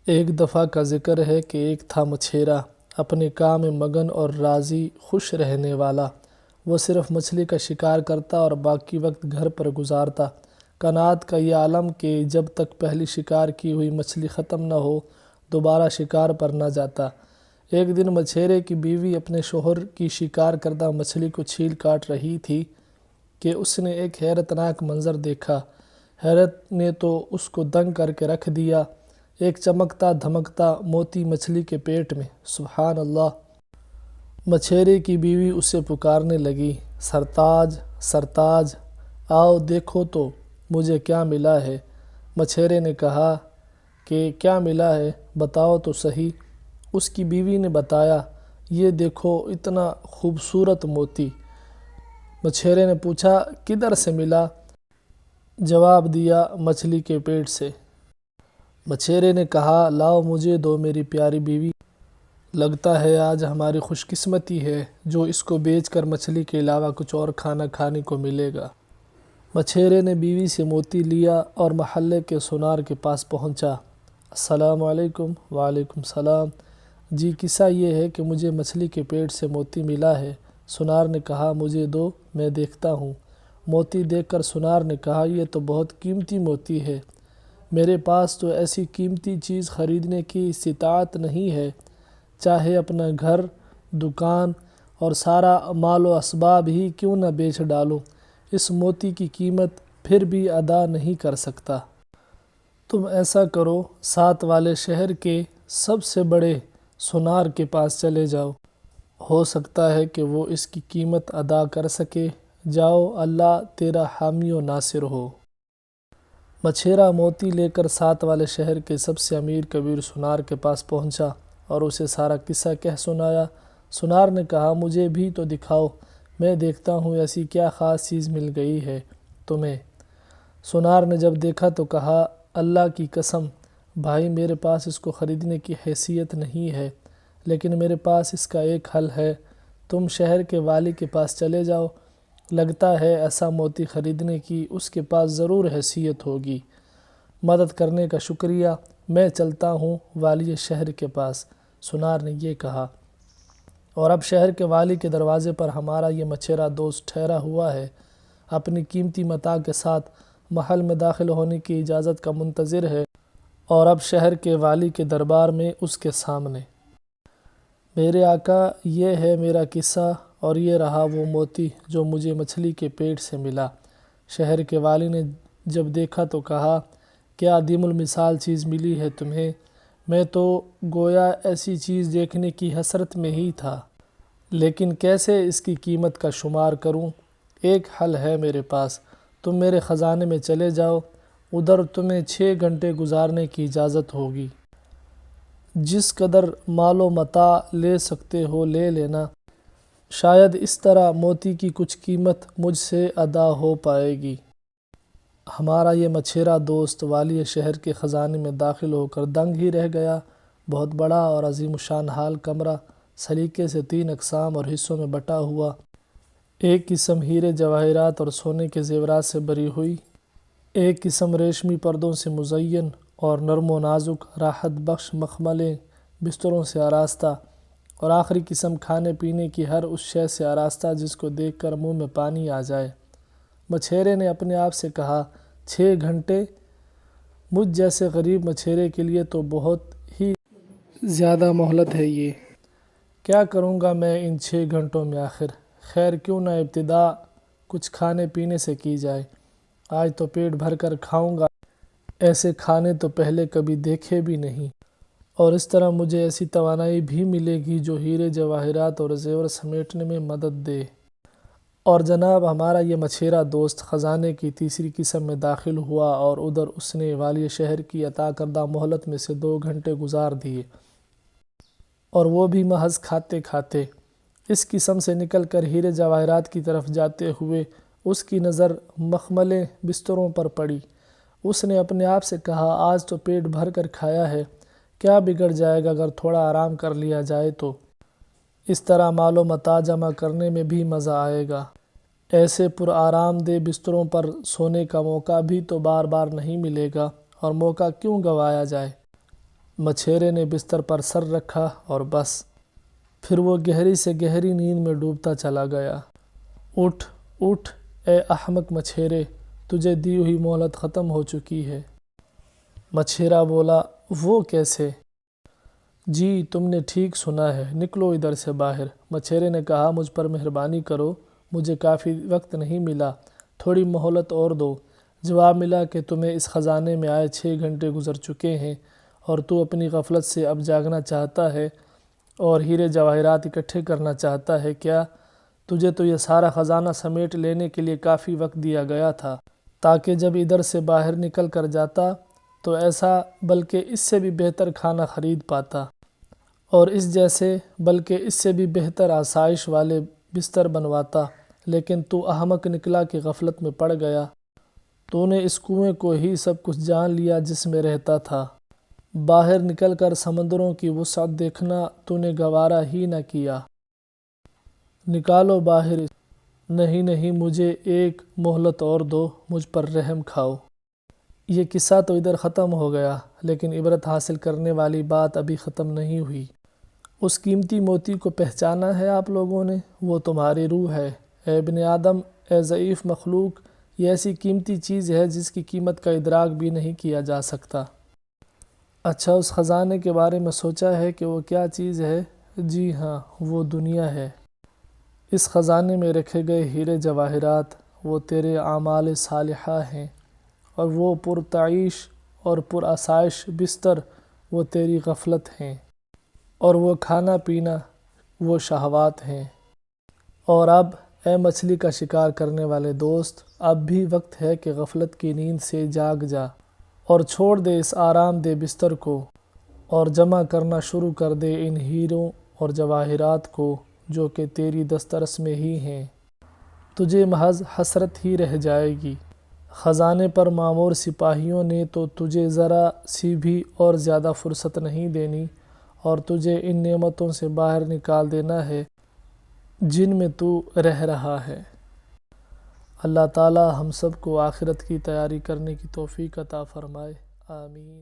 ایک دفعہ کا ذکر ہے کہ ایک تھا مچھیرا، اپنے کام میں مگن اور راضی خوش رہنے والا۔ وہ صرف مچھلی کا شکار کرتا اور باقی وقت گھر پر گزارتا۔ قناعت کا یہ عالم کہ جب تک پہلی شکار کی ہوئی مچھلی ختم نہ ہو دوبارہ شکار پر نہ جاتا۔ ایک دن مچھیرے کی بیوی اپنے شوہر کی شکار کردہ مچھلی کو چھیل کاٹ رہی تھی کہ اس نے ایک حیرت ناک منظر دیکھا۔ حیرت نے تو اس کو دنگ کر کے رکھ دیا۔ ایک چمکتا دھمکتا موتی مچھلی کے پیٹ میں۔ سبحان اللہ! مچھیرے کی بیوی اسے پکارنے لگی، سرتاج، سرتاج، آؤ دیکھو تو مجھے کیا ملا ہے۔ مچھیرے نے کہا کہ کیا ملا ہے، بتاؤ تو صحیح۔ اس کی بیوی نے بتایا، یہ دیکھو اتنا خوبصورت موتی۔ مچھیرے نے پوچھا، کدھر سے ملا؟ جواب دیا، مچھلی کے پیٹ سے۔ مچھیرے نے کہا، لاؤ مجھے دو میری پیاری بیوی، لگتا ہے آج ہماری خوش قسمتی ہے جو اس کو بیچ کر مچھلی کے علاوہ کچھ اور کھانا کھانے کو ملے گا۔ مچھیرے نے بیوی سے موتی لیا اور محلے کے سونار کے پاس پہنچا۔ السلام علیکم۔ وعلیکم السلام۔ جی قصہ یہ ہے کہ مجھے مچھلی کے پیٹ سے موتی ملا ہے۔ سونار نے کہا، مجھے دو، میں دیکھتا ہوں۔ موتی دیکھ کر سونار نے کہا، یہ تو بہت قیمتی موتی ہے، میرے پاس تو ایسی قیمتی چیز خریدنے کی استطاعت نہیں ہے، چاہے اپنا گھر، دکان اور سارا مال و اسباب ہی کیوں نہ بیچ ڈالوں، اس موتی کی قیمت پھر بھی ادا نہیں کر سکتا۔ تم ایسا کرو، ساتھ والے شہر کے سب سے بڑے سونار کے پاس چلے جاؤ، ہو سکتا ہے کہ وہ اس کی قیمت ادا کر سکے۔ جاؤ، اللہ تیرا حامی و ناصر ہو۔ مچھیرا موتی لے کر ساتھ والے شہر کے سب سے امیر کبیر سونار کے پاس پہنچا اور اسے سارا قصہ کہہ سنایا۔ سونار نے کہا، مجھے بھی تو دکھاؤ، میں دیکھتا ہوں ایسی کیا خاص چیز مل گئی ہے تمہیں۔ سونار نے جب دیکھا تو کہا، اللہ کی قسم بھائی، میرے پاس اس کو خریدنے کی حیثیت نہیں ہے، لیکن میرے پاس اس کا ایک حل ہے۔ تم شہر کے والی کے پاس چلے جاؤ، لگتا ہے ایسا موتی خریدنے کی اس کے پاس ضرور حیثیت ہوگی۔ مدد کرنے کا شکریہ، میں چلتا ہوں والی شہر کے پاس۔ سونار نے یہ کہا، اور اب شہر کے والی کے دروازے پر ہمارا یہ مچھیرا دوست ٹھہرا ہوا ہے، اپنی قیمتی متاع کے ساتھ محل میں داخل ہونے کی اجازت کا منتظر ہے، اور اب شہر کے والی کے دربار میں اس کے سامنے۔ میرے آقا، یہ ہے میرا قصہ اور یہ رہا وہ موتی جو مجھے مچھلی کے پیٹ سے ملا۔ شہر کے والی نے جب دیکھا تو کہا، کیا عظیم المثال چیز ملی ہے تمہیں، میں تو گویا ایسی چیز دیکھنے کی حسرت میں ہی تھا، لیکن کیسے اس کی قیمت کا شمار کروں؟ ایک حل ہے میرے پاس، تم میرے خزانے میں چلے جاؤ، ادھر تمہیں 6 گھنٹے گزارنے کی اجازت ہوگی، جس قدر مال و متاع لے سکتے ہو لے لینا، شاید اس طرح موتی کی کچھ قیمت مجھ سے ادا ہو پائے گی۔ ہمارا یہ مچھیرا دوست والی شہر کے خزانے میں داخل ہو کر دنگ ہی رہ گیا۔ بہت بڑا اور عظیم الشان حال کمرہ، سلیقے سے 3 اقسام اور حصوں میں بٹا ہوا۔ ایک قسم ہیرے جواہرات اور سونے کے زیورات سے بری ہوئی، ایک قسم ریشمی پردوں سے مزین اور نرم و نازک راحت بخش مخملیں بستروں سے آراستہ، اور آخری قسم کھانے پینے کی ہر اس شے سے آراستہ جس کو دیکھ کر منہ میں پانی آ جائے۔ مچھیرے نے اپنے آپ سے کہا، 6 گھنٹے؟ مجھ جیسے غریب مچھیرے کے لیے تو بہت ہی زیادہ مہلت ہے یہ۔ کیا کروں گا میں ان 6 گھنٹوں میں آخر؟ خیر کیوں نہ ابتدا کچھ کھانے پینے سے کی جائے، آج تو پیٹ بھر کر کھاؤں گا، ایسے کھانے تو پہلے کبھی دیکھے بھی نہیں، اور اس طرح مجھے ایسی توانائی بھی ملے گی جو ہیرے جواہرات اور زیور سمیٹنے میں مدد دے۔ اور جناب ہمارا یہ مچھیرا دوست خزانے کی تیسری قسم میں داخل ہوا اور ادھر اس نے والی شہر کی عطا کردہ مہلت میں سے 2 گھنٹے گزار دیے، اور وہ بھی محض کھاتے کھاتے۔ اس قسم سے نکل کر ہیرے جواہرات کی طرف جاتے ہوئے اس کی نظر مخملیں بستروں پر پڑی۔ اس نے اپنے آپ سے کہا، آج تو پیٹ بھر کر کھایا ہے، کیا بگڑ جائے گا اگر تھوڑا آرام کر لیا جائے تو؟ اس طرح مال و متاع جمع کرنے میں بھی مزہ آئے گا، ایسے پر آرام دہ بستروں پر سونے کا موقع بھی تو بار بار نہیں ملے گا، اور موقع کیوں گنوایا جائے؟ مچھیرے نے بستر پر سر رکھا اور بس، پھر وہ گہری سے گہری نیند میں ڈوبتا چلا گیا۔ اٹھ اٹھ اے احمق مچھیرے، تجھے دی ہوئی مہلت ختم ہو چکی ہے۔ مچھیرا بولا، وہ کیسے؟ جی تم نے ٹھیک سنا ہے، نکلو ادھر سے باہر۔ مچھیرے نے کہا، مجھ پر مہربانی کرو، مجھے کافی وقت نہیں ملا، تھوڑی مہلت اور دو۔ جواب ملا کہ تمہیں اس خزانے میں آئے 6 گھنٹے گزر چکے ہیں اور تو اپنی غفلت سے اب جاگنا چاہتا ہے اور ہیرے جواہرات اکٹھے کرنا چاہتا ہے کیا؟ تجھے تو یہ سارا خزانہ سمیٹ لینے کے لیے کافی وقت دیا گیا تھا تاکہ جب ادھر سے باہر نکل کر جاتا تو ایسا بلکہ اس سے بھی بہتر کھانا خرید پاتا اور اس جیسے بلکہ اس سے بھی بہتر آسائش والے بستر بنواتا، لیکن تو احمق نکلا کہ غفلت میں پڑ گیا۔ تو نے اس کنویں کو ہی سب کچھ جان لیا جس میں رہتا تھا، باہر نکل کر سمندروں کی وسعت دیکھنا تو نے گوارا ہی نہ کیا۔ نکالو باہر۔ نہیں نہیں، مجھے ایک مہلت اور دو، مجھ پر رحم کھاؤ۔ یہ قصہ تو ادھر ختم ہو گیا، لیکن عبرت حاصل کرنے والی بات ابھی ختم نہیں ہوئی۔ اس قیمتی موتی کو پہچانا ہے آپ لوگوں نے؟ وہ تمہاری روح ہے۔ اے ابن آدم، اے ضعیف مخلوق، یہ ایسی قیمتی چیز ہے جس کی قیمت کا ادراک بھی نہیں کیا جا سکتا۔ اچھا، اس خزانے کے بارے میں سوچا ہے کہ وہ کیا چیز ہے؟ جی ہاں، وہ دنیا ہے۔ اس خزانے میں رکھے گئے ہیرے جواہرات وہ تیرے اعمال صالحہ ہیں، اور وہ پرتعیش اور پرآسائش بستر وہ تیری غفلت ہیں، اور وہ کھانا پینا وہ شہوات ہیں۔ اور اب اے مچھلی کا شکار کرنے والے دوست، اب بھی وقت ہے کہ غفلت کی نیند سے جاگ جا اور چھوڑ دے اس آرام دہ بستر کو اور جمع کرنا شروع کر دے ان ہیروں اور جواہرات کو جو کہ تیری دسترس میں ہی ہیں۔ تجھے محض حسرت ہی رہ جائے گی۔ خزانے پر مامور سپاہیوں نے تو تجھے ذرا سی بھی اور زیادہ فرصت نہیں دینی اور تجھے ان نعمتوں سے باہر نکال دینا ہے جن میں تو رہ رہا ہے۔ اللہ تعالی ہم سب کو آخرت کی تیاری کرنے کی توفیق عطا فرمائے، آمین۔